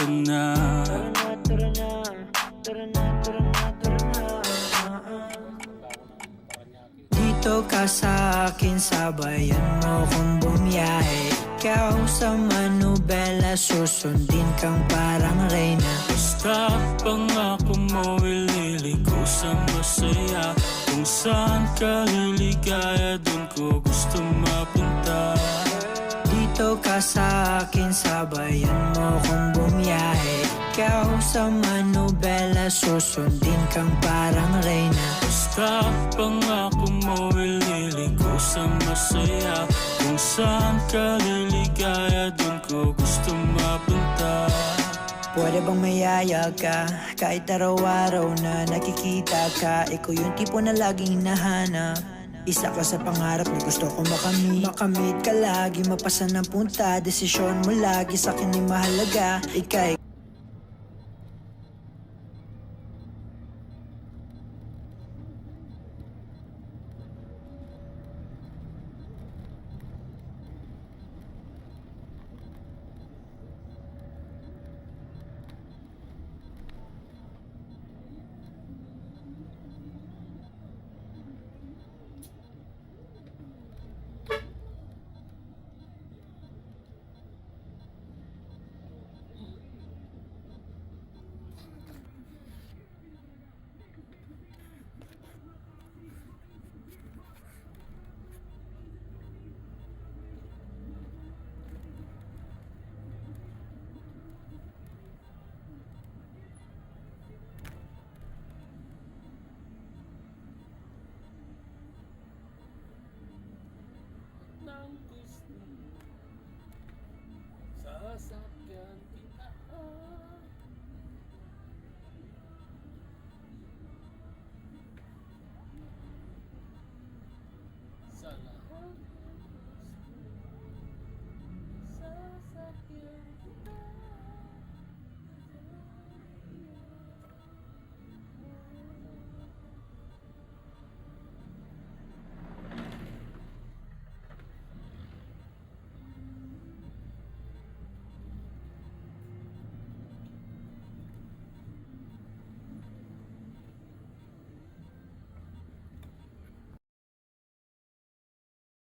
ka na. Tara na, tara na, tara na, tara na, tara na. Dito ka sa akin, sabayan mo kung bumiyahe. Ikaw sa manubela, susundin kang parang reyna. Basta pangako mo, ililigo sa masaya. Kung saan ka liligaya, dun ko gusto mapunta. Dito ka sa akin, sabayan mo kung bumiyahe. Ikaw sa manubela, susundin kang parang reyna. Basta pangako mo, ililigo sa masaya. Kung saan ka liligaya, dun ko gusto mapunta. Pwede bang mayaya ka? Kahit araw-araw na nakikita ka, ikaw yung tipo na laging hinahanap. Isa ka sa pangarap na gusto ko makamit. Makamit ka lagi, mapasan ng punta. Desisyon mo lagi sa akin ay mahalaga. Ika'y